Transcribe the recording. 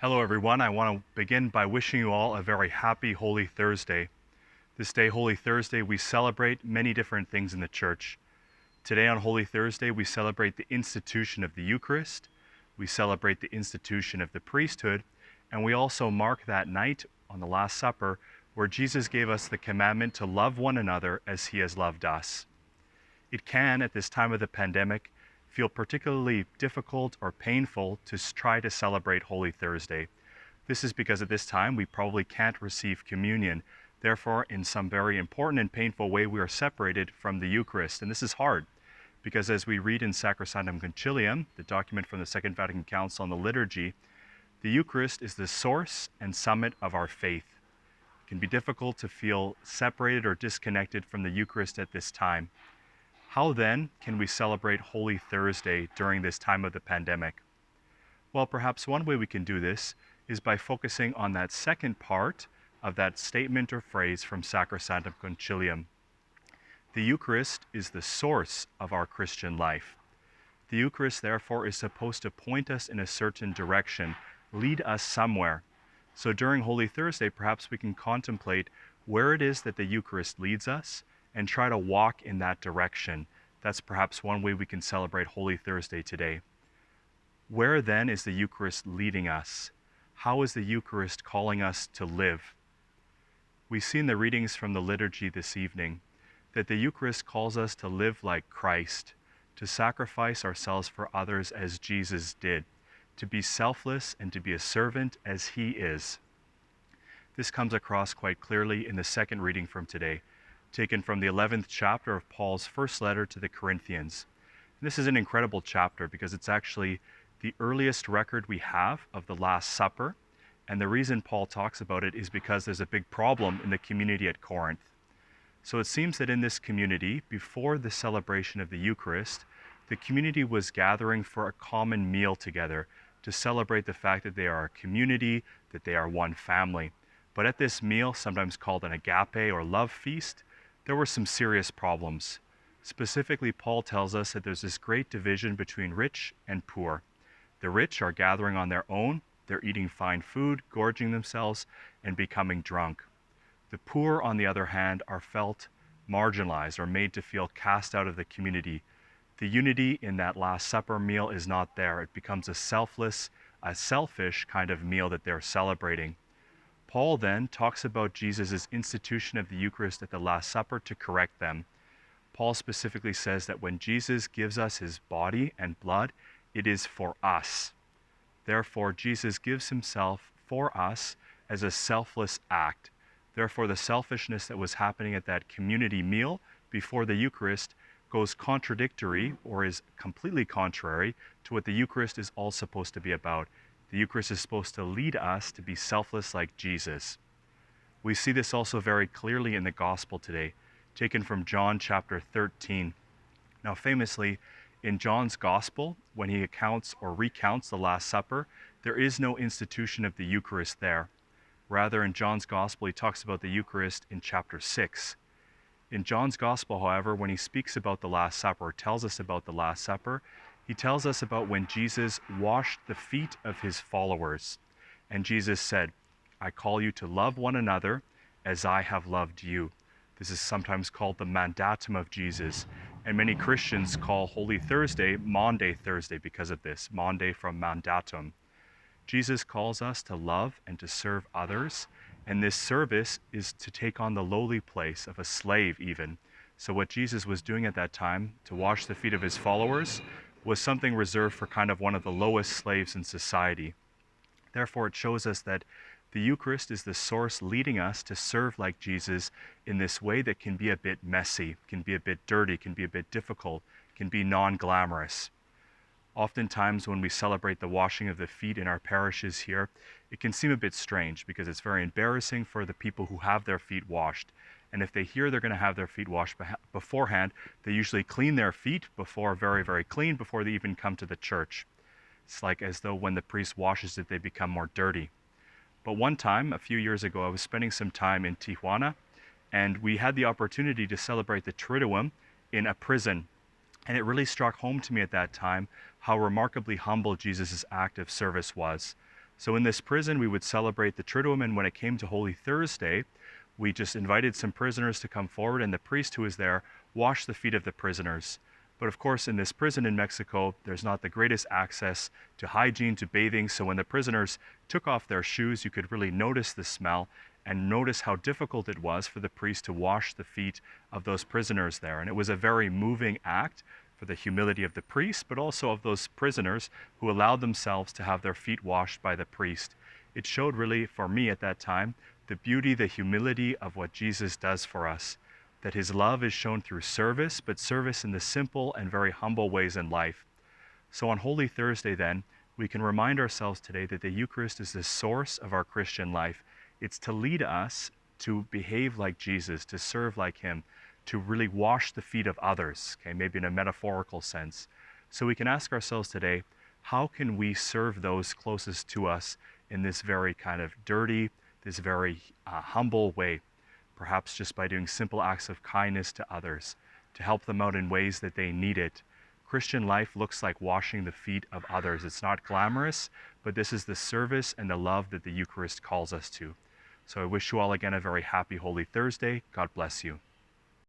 Hello, everyone. I want to begin by wishing you all a very happy Holy Thursday. This day, Holy Thursday, we celebrate many different things in the church. Today, on Holy Thursday, we celebrate the institution of the Eucharist, we celebrate the institution of the priesthood, and we also mark that night on the Last Supper where Jesus gave us the commandment to love one another as he has loved us. It can, at this time of the pandemic, feel particularly difficult or painful to try to celebrate Holy Thursday. This is because at this time we probably can't receive communion. Therefore, in some very important and painful way, we are separated from the Eucharist. And this is hard because as we read in Sacrosanctum Concilium, the document from the Second Vatican Council on the liturgy, the Eucharist is the source and summit of our faith. It can be difficult to feel separated or disconnected from the Eucharist at this time. How then can we celebrate Holy Thursday during this time of the pandemic? Well, perhaps one way we can do this is by focusing on that second part of that statement or phrase from Sacrosanctum Concilium. The Eucharist is the source of our Christian life. The Eucharist, therefore, is supposed to point us in a certain direction, lead us somewhere. So during Holy Thursday, perhaps we can contemplate where it is that the Eucharist leads us and try to walk in that direction. That's perhaps one way we can celebrate Holy Thursday today. Where then is the Eucharist leading us? How is the Eucharist calling us to live? We see in the readings from the liturgy this evening that the Eucharist calls us to live like Christ, to sacrifice ourselves for others as Jesus did, to be selfless and to be a servant as he is. This comes across quite clearly in the second reading from today, taken from the 11th chapter of Paul's first letter to the Corinthians. And this is an incredible chapter because it's actually the earliest record we have of the Last Supper. And the reason Paul talks about it is because there's a big problem in the community at Corinth. So it seems that in this community, before the celebration of the Eucharist, the community was gathering for a common meal together to celebrate the fact that they are a community, that they are one family. But at this meal, sometimes called an agape or love feast, there were some serious problems. Specifically, Paul tells us that there's this great division between rich and poor. The rich are gathering on their own, they're eating fine food, gorging themselves, and becoming drunk. The poor, on the other hand, are felt marginalized or made to feel cast out of the community. The unity in that Last Supper meal is not there. It becomes a selfish kind of meal that they're celebrating. Paul then talks about Jesus' institution of the Eucharist at the Last Supper to correct them. Paul specifically says that when Jesus gives us his body and blood, it is for us. Therefore, Jesus gives himself for us as a selfless act. Therefore, the selfishness that was happening at that community meal before the Eucharist goes contradictory or is completely contrary to what the Eucharist is all supposed to be about. The Eucharist is supposed to lead us to be selfless like Jesus. We see this also very clearly in the Gospel today, taken from John chapter 13. Now, famously, in John's Gospel, when he accounts or recounts the Last Supper, there is no institution of the Eucharist there. Rather, in John's Gospel, he talks about the Eucharist in chapter 6. In John's Gospel, however, when he speaks about the Last Supper, or tells us about the Last Supper, he tells us about when Jesus washed the feet of his followers. And Jesus said, I call you to love one another as I have loved you. This is sometimes called the mandatum of Jesus. And many Christians call Holy Thursday Maundy Thursday because of this, Maundy from mandatum. Jesus calls us to love and to serve others. And this service is to take on the lowly place of a slave even. So what Jesus was doing at that time, to wash the feet of his followers, was something reserved for kind of one of the lowest slaves in society. Therefore, it shows us that the Eucharist is the source leading us to serve like Jesus in this way that can be a bit messy, can be a bit dirty, can be a bit difficult, can be non-glamorous. Oftentimes when we celebrate the washing of the feet in our parishes here, it can seem a bit strange because it's very embarrassing for the people who have their feet washed. And if they hear they're going to have their feet washed beforehand, they usually clean their feet very, very clean before they even come to the church. It's like as though when the priest washes it, they become more dirty. But one time, a few years ago, I was spending some time in Tijuana, and we had the opportunity to celebrate the Triduum in a prison. And it really struck home to me at that time how remarkably humble Jesus' act of service was. So in this prison, we would celebrate the Triduum, and when it came to Holy Thursday, we just invited some prisoners to come forward, and the priest who was there washed the feet of the prisoners. But of course, in this prison in Mexico, there's not the greatest access to hygiene, to bathing. So when the prisoners took off their shoes, you could really notice the smell and notice how difficult it was for the priest to wash the feet of those prisoners there. And it was a very moving act for the humility of the priest, but also of those prisoners who allowed themselves to have their feet washed by the priest. It showed really, for me at that time, the beauty, the humility of what Jesus does for us. That his love is shown through service, but service in the simple and very humble ways in life. So on Holy Thursday then, we can remind ourselves today that the Eucharist is the source of our Christian life. It's to lead us to behave like Jesus, to serve like him, to really wash the feet of others, okay, maybe in a metaphorical sense. So we can ask ourselves today, how can we serve those closest to us in this very kind of dirty, this very humble way? Perhaps just by doing simple acts of kindness to others, to help them out in ways that they need it. Christian life looks like washing the feet of others. It's not glamorous, but this is the service and the love that the Eucharist calls us to. So I wish you all again a very happy Holy Thursday. God bless you.